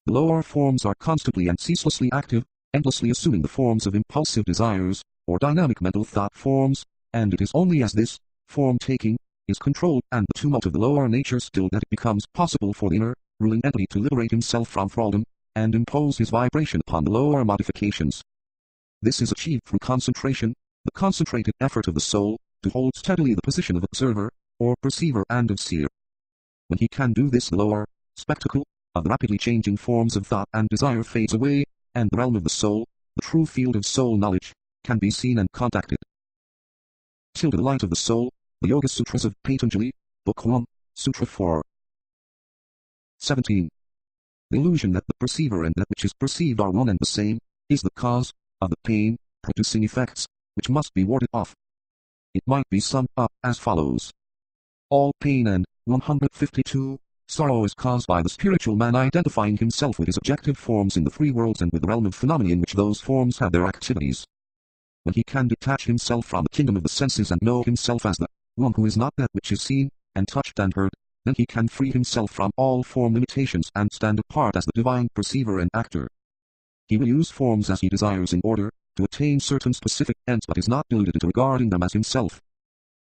The lower forms are constantly and ceaselessly active, endlessly assuming the forms of impulsive desires, or dynamic mental thought forms, and it is only as this form-taking is controlled and the tumult of the lower nature stilled that it becomes possible for the inner, ruling entity to liberate himself from thraldom, and impose his vibration upon the lower modifications. This is achieved through concentration, the concentrated effort of the soul, to hold steadily the position of observer, or perceiver and of seer. When he can do this, the lower spectacle of the rapidly changing forms of thought and desire fades away, and the realm of the soul, the true field of soul knowledge, can be seen and contacted. Till the light of the soul, the Yoga Sutras of Patanjali, Book 1, Sutra 4. 17. The illusion that the perceiver and that which is perceived are one and the same, is the cause of the pain-producing effects, which must be warded off. It might be summed up as follows. All pain and 152 sorrow is caused by the spiritual man identifying himself with his objective forms in the three worlds and with the realm of phenomena in which those forms have their activities. When he can detach himself from the kingdom of the senses and know himself as the one who is not that which is seen, and touched and heard, then he can free himself from all form limitations and stand apart as the divine perceiver and actor. He will use forms as he desires in order to attain certain specific ends, but is not deluded into regarding them as himself.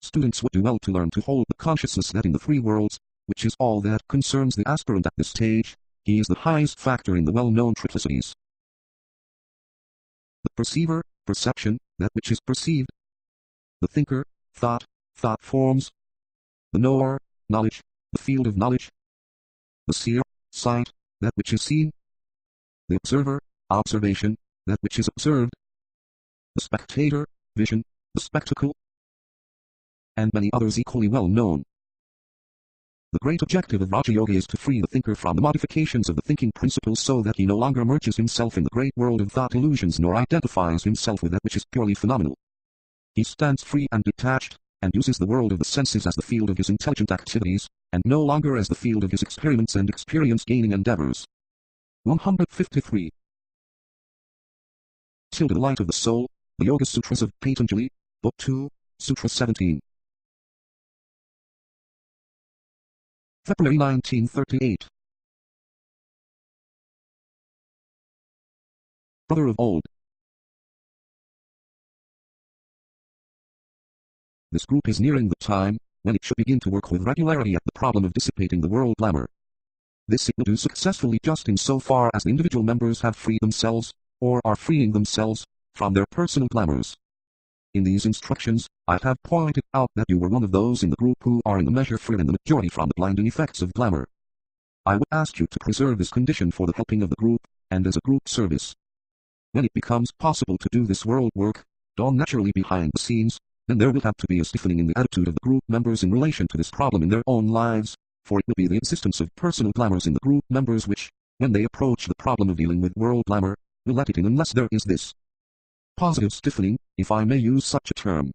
Students would do well to learn to hold the consciousness that in the three worlds, which is all that concerns the aspirant at this stage, he is the highest factor in the well-known triplicities. The perceiver, perception, that which is perceived. The thinker, thought forms. The knower, knowledge, the field of knowledge. The seer, sight, that which is seen. The observer, observation, that which is observed. The spectator, vision, the spectacle, and many others equally well known. The great objective of Raja Yoga is to free the thinker from the modifications of the thinking principles so that he no longer merges himself in the great world of thought illusions nor identifies himself with that which is purely phenomenal. He stands free and detached, and uses the world of the senses as the field of his intelligent activities, and no longer as the field of his experiments and experience-gaining endeavors. 153. Till the light of the soul, the Yoga Sutras of Patanjali, Book 2, Sutra 17. February 1938. Brother of old. This group is nearing the time when it should begin to work with regularity at the problem of dissipating the world glamour. This it will do successfully just in so far as the individual members have freed themselves, or are freeing themselves, from their personal glamours. In these instructions, I have pointed out that you were one of those in the group who are in the measure free and the majority from the blinding effects of glamour. I would ask you to preserve this condition for the helping of the group, and as a group service. When it becomes possible to do this world work, done naturally behind the scenes, then there will have to be a stiffening in the attitude of the group members in relation to this problem in their own lives, for it will be the existence of personal glamours in the group members which, when they approach the problem of dealing with world glamour, will let it in unless there is this positive stiffening, if I may use such a term.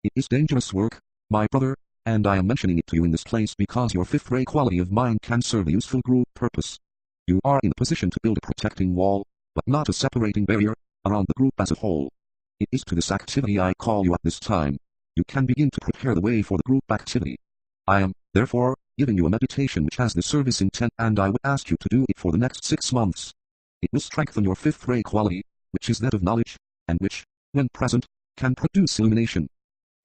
It is dangerous work, my brother, and I am mentioning it to you in this place because your fifth-ray quality of mind can serve a useful group purpose. You are in a position to build a protecting wall, but not a separating barrier, around the group as a whole. It is to this activity I call you at this time. You can begin to prepare the way for the group activity. I am, therefore, giving you a meditation which has the service intent, and I would ask you to do it for the next 6 months. It will strengthen your fifth-ray quality, which is that of knowledge, and which, when present, can produce illumination.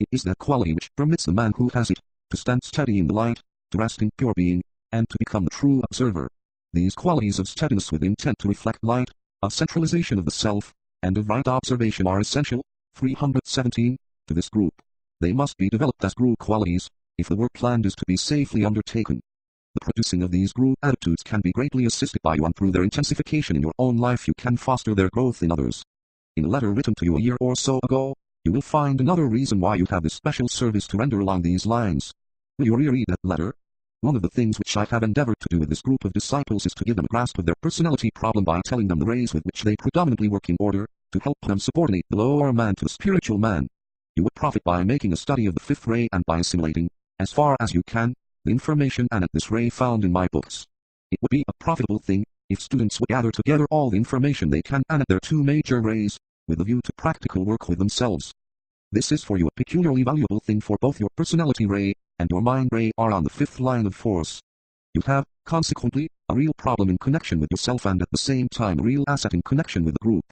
It is that quality which permits the man who has it to stand steady in the light, to rest in pure being, and to become the true observer. These qualities of steadiness with intent to reflect light, of centralization of the self, and of right observation are essential, 317, to this group. They must be developed as group qualities, if the work planned is to be safely undertaken. The producing of these group attitudes can be greatly assisted by you, and through their intensification in your own life you can foster their growth in others. In a letter written to you a year or so ago, you will find another reason why you have this special service to render along these lines. Will you reread that letter? One of the things which I have endeavored to do with this group of disciples is to give them a grasp of their personality problem by telling them the rays with which they predominantly work in order to help them subordinate the lower man to the spiritual man. You would profit by making a study of the fifth ray and by assimilating, as far as you can, the information and at this ray found in my books. It would be a profitable thing if students would gather together all the information they can and at their 2 major rays, with a view to practical work with themselves. This is for you a peculiarly valuable thing, for both your personality ray and your mind ray are on the 5th line of force. You have consequently, a real problem in connection with yourself and at the same time a real asset in connection with the group.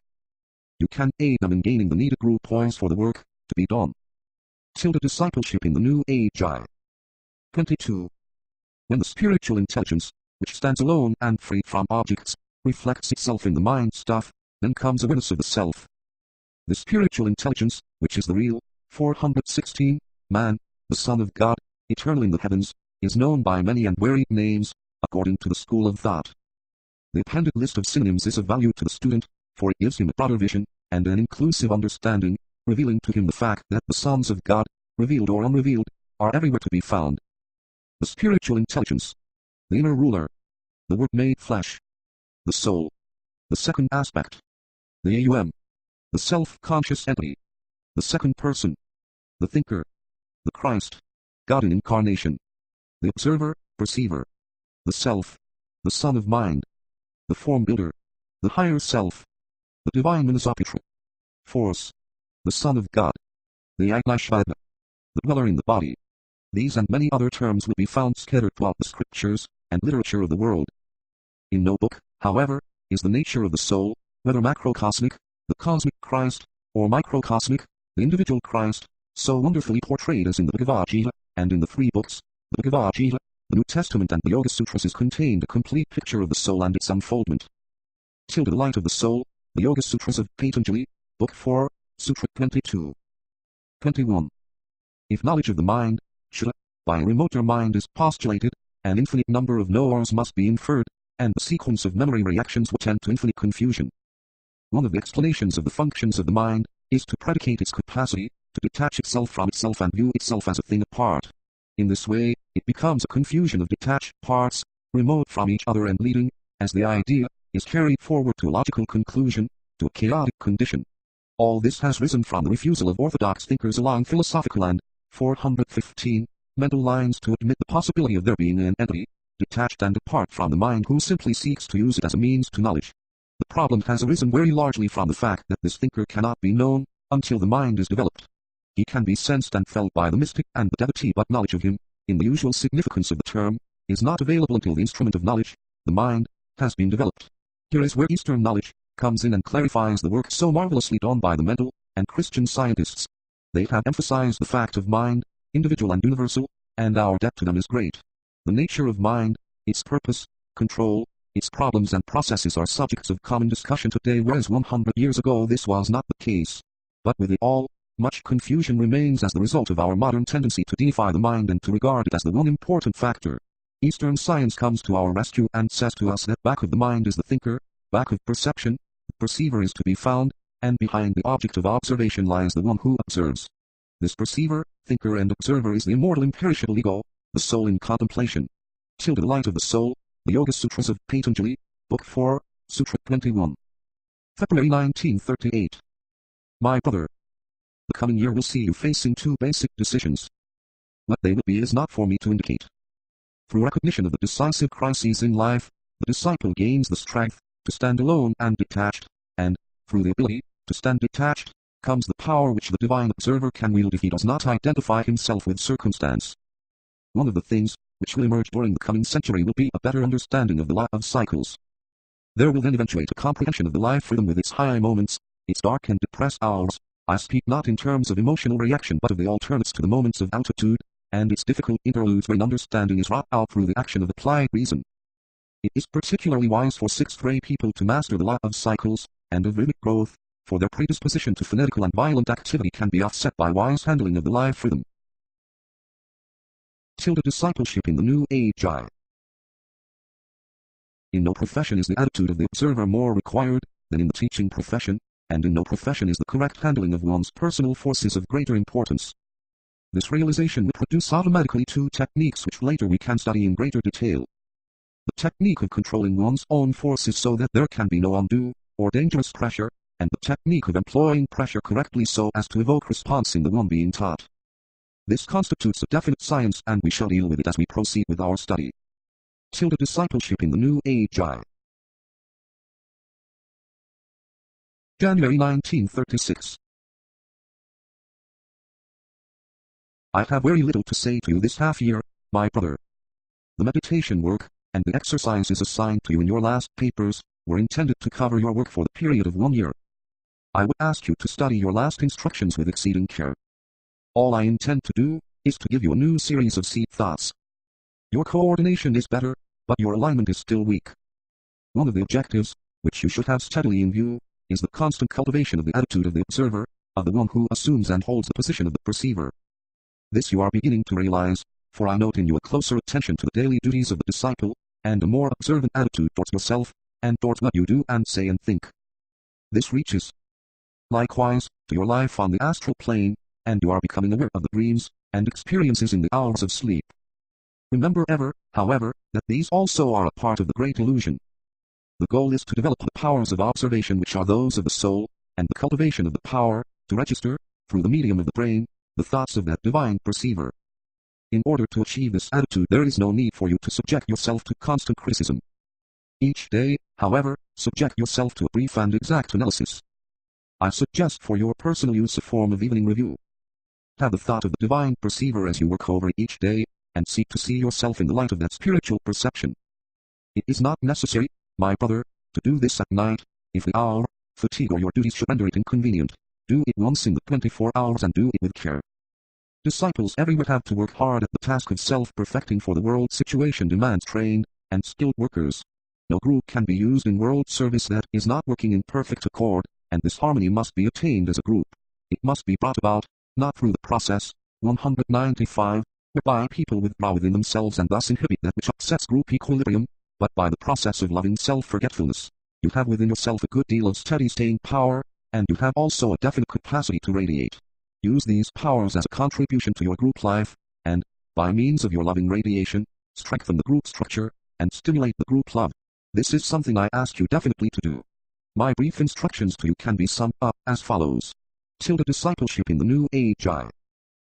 You can aid them in gaining the needed group points for the work to be done. Discipleship in the New Age. 22. When the spiritual intelligence, which stands alone and free from objects, reflects itself in the mind stuff, then comes awareness of the self. The spiritual intelligence, which is the real, 416, man, the Son of God, eternal in the heavens, is known by many and varied names, according to the school of thought. The appended list of synonyms is of value to the student, for it gives him a broader vision, and an inclusive understanding, revealing to him the fact that the sons of God, revealed or unrevealed, are everywhere to be found. The spiritual intelligence, the inner ruler, the Word made flesh, the soul, the second aspect, the the self-conscious entity, the second person, the thinker, the Christ, God in incarnation, the observer, perceiver, the self, the son of mind, the form builder, the higher self, the divine Manasapitra, force, the Son of God, the Agnashvada, the dweller in the body. These and many other terms will be found scattered throughout the scriptures and literature of the world. In no book, however, is the nature of the soul, whether macrocosmic, the cosmic Christ, or microcosmic, the individual Christ, so wonderfully portrayed as in the Bhagavad Gita, and in the three books, the Bhagavad Gita, the New Testament and the Yoga Sutras is contained a complete picture of the soul and its unfoldment. The light of the soul, the Yoga Sutras of Patanjali, Book 4, Sutra 22. 21. If knowledge of the mind, should, by a remoter mind is postulated, an infinite number of knowers must be inferred, and the sequence of memory reactions will tend to infinite confusion. One of the explanations of the functions of the mind is to predicate its capacity to detach itself from itself and view itself as a thing apart. In this way, it becomes a confusion of detached parts, remote from each other and leading, as the idea is carried forward to a logical conclusion, to a chaotic condition. All this has risen from the refusal of orthodox thinkers along philosophical and 415 mental lines to admit the possibility of there being an entity, detached and apart from the mind who simply seeks to use it as a means to knowledge. The problem has arisen very largely from the fact that this thinker cannot be known until the mind is developed. He can be sensed and felt by the mystic and the devotee, but knowledge of him, in the usual significance of the term, is not available until the instrument of knowledge, the mind, has been developed. Here is where Eastern knowledge comes in and clarifies the work so marvelously done by the mental and Christian scientists. They have emphasized the fact of mind, individual and universal, and our debt to them is great. The nature of mind, its purpose, control, its problems and processes are subjects of common discussion today, whereas 100 years ago this was not the case. But with it all, much confusion remains as the result of our modern tendency to deify the mind and to regard it as the one important factor. Eastern science comes to our rescue and says to us that back of the mind is the thinker, back of perception, the perceiver is to be found, and behind the object of observation lies the one who observes. This perceiver, thinker and observer is the immortal imperishable ego, the soul in contemplation. The light of the soul, the Yoga Sutras of Patanjali, Book 4, Sutra 21. February 1938. My brother, the coming year will see you facing two basic decisions. What they will be is not for me to indicate. Through recognition of the decisive crises in life, the disciple gains the strength to stand alone and detached, and, through the ability to stand detached, comes the power which the divine observer can wield if he does not identify himself with circumstance. One of the things which will emerge during the coming century will be a better understanding of the law of cycles. There will then eventuate a comprehension of the life rhythm with its high moments, its dark and depressed hours. I speak not in terms of emotional reaction but of the alternates to the moments of altitude, and its difficult interludes when understanding is wrought out through the action of applied reason. It is particularly wise for sixth-grade people to master the law of cycles, and of rhythmic growth, for their predisposition to fanatical and violent activity can be offset by wise handling of the life rhythm. Discipleship in the New Age. In no profession is the attitude of the observer more required than in the teaching profession, and in no profession is the correct handling of one's personal forces of greater importance. This realization will produce automatically two techniques which later we can study in greater detail. The technique of controlling one's own forces so that there can be no undue or dangerous pressure, and the technique of employing pressure correctly so as to evoke response in the one being taught. This constitutes a definite science and we shall deal with it as we proceed with our study. Discipleship in the New Age. January 1936. I have very little to say to you this half year, my brother. The meditation work, and the exercises assigned to you in your last papers were intended to cover your work for the period of 1 year. I would ask you to study your last instructions with exceeding care. All I intend to do is to give you a new series of seed thoughts. Your coordination is better, but your alignment is still weak. One of the objectives, which you should have steadily in view, is the constant cultivation of the attitude of the observer, of the one who assumes and holds the position of the perceiver. This you are beginning to realize, for I note in you a closer attention to the daily duties of the disciple, and a more observant attitude towards yourself, and towards what you do and say and think. This reaches, likewise, to your life on the astral plane, and you are becoming aware of the dreams and experiences in the hours of sleep. Remember ever, however, that these also are a part of the great illusion. The goal is to develop the powers of observation which are those of the soul, and the cultivation of the power to register, through the medium of the brain, the thoughts of that divine perceiver. In order to achieve this attitude there is no need for you to subject yourself to constant criticism. Each day, however, subject yourself to a brief and exact analysis. I suggest for your personal use a form of evening review. Have the thought of the divine perceiver as you work over each day, and seek to see yourself in the light of that spiritual perception. It is not necessary, my brother, to do this at night, if the hour, fatigue or your duties should render it inconvenient. Do it once in the 24 hours and do it with care. Disciples everywhere have to work hard at the task of self-perfecting, for the world situation demands trained and skilled workers. No group can be used in world service that is not working in perfect accord, and this harmony must be attained as a group. It must be brought about, not through the process, 195, whereby people withdraw within themselves and thus inhibit that which upsets group equilibrium, but by the process of loving self-forgetfulness. You have within yourself a good deal of steady staying power, and you have also a definite capacity to radiate. Use these powers as a contribution to your group life, and, by means of your loving radiation, strengthen the group structure, and stimulate the group love. This is something I ask you definitely to do. My brief instructions to you can be summed up as follows. Discipleship in the New Age.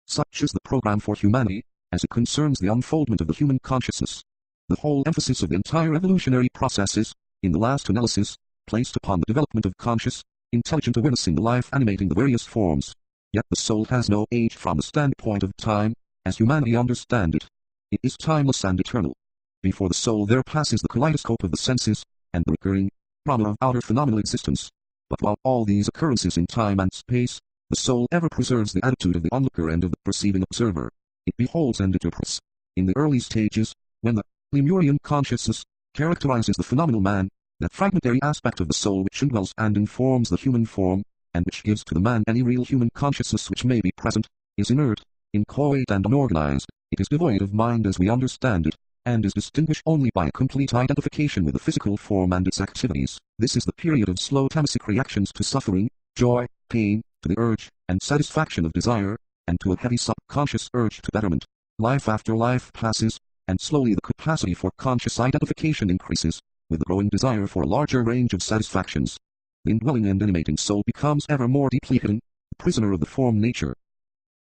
Such is the program for humanity, as it concerns the unfoldment of the human consciousness. The whole emphasis of the entire evolutionary process is, in the last analysis, placed upon the development of conscious, intelligent awareness in the life animating the various forms. Yet the soul has no age from the standpoint of time, as humanity understand it. It is timeless and eternal. Before the soul there passes the kaleidoscope of the senses, and the recurring drama of outer phenomenal existence. But while all these occurrences in time and space, the soul ever preserves the attitude of the onlooker and of the perceiving observer. It beholds and interprets. In the early stages, when the Lemurian consciousness characterizes the phenomenal man, that fragmentary aspect of the soul which indwells and informs the human form, and which gives to the man any real human consciousness which may be present, is inert, inchoate and unorganized. It is devoid of mind as we understand it, and is distinguished only by a complete identification with the physical form and its activities. This is the period of slow tamasic reactions to suffering, joy, pain, to the urge and satisfaction of desire, and to a heavy subconscious urge to betterment. Life after life passes, and slowly the capacity for conscious identification increases, with the growing desire for a larger range of satisfactions. The indwelling and animating soul becomes ever more deeply hidden, the prisoner of the form nature.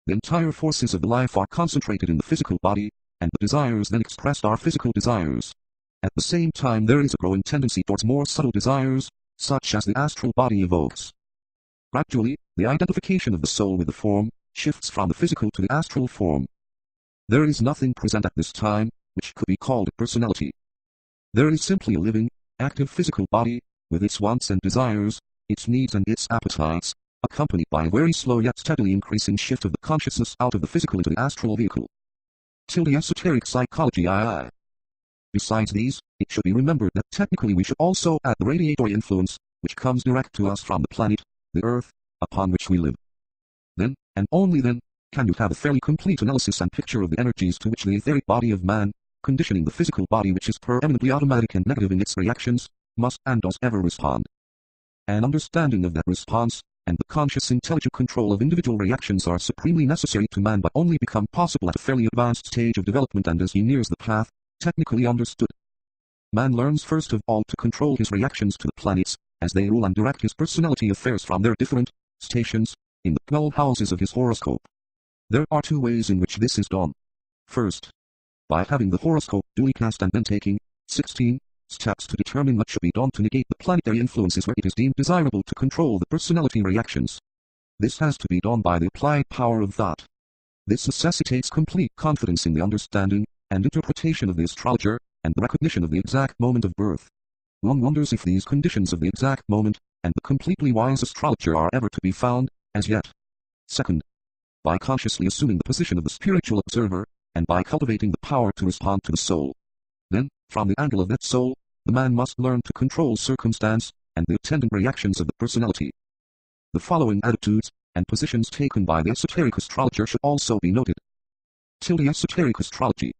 The entire forces of the life are concentrated in the physical body, and the desires then expressed are physical desires. At the same time there is a growing tendency towards more subtle desires, such as the astral body evokes. Gradually, the identification of the soul with the form shifts from the physical to the astral form. There is nothing present at this time which could be called a personality. There is simply a living, active physical body, with its wants and desires, its needs and its appetites, accompanied by a very slow yet steadily increasing shift of the consciousness out of the physical into the astral vehicle. Esoteric psychology II. Besides these, it should be remembered that technically we should also add the radiatory influence, which comes direct to us from the planet, the Earth, upon which we live. Then, and only then, can you have a fairly complete analysis and picture of the energies to which the etheric body of man, conditioning the physical body which is permanently automatic and negative in its reactions, must and does ever respond. An understanding of that response, and the conscious intelligent control of individual reactions are supremely necessary to man, but only become possible at a fairly advanced stage of development and as he nears the path, technically understood. Man learns first of all to control his reactions to the planets, as they rule and direct his personality affairs from their different stations, in the 12 houses of his horoscope. There are two ways in which this is done. First, by having the horoscope duly cast and then taking 16 steps to determine what should be done to negate the planetary influences where it is deemed desirable to control the personality reactions. This has to be done by the applied power of thought. This necessitates complete confidence in the understanding and interpretation of the astrologer, and the recognition of the exact moment of birth. One wonders if these conditions of the exact moment, and the completely wise astrologer are ever to be found, as yet. Second, by consciously assuming the position of the spiritual observer, and by cultivating the power to respond to the soul. Then, from the angle of that soul, the man must learn to control circumstance, and the attendant reactions of the personality. The following attitudes, and positions taken by the esoteric astrologer should also be noted. Tilde esoteric astrology.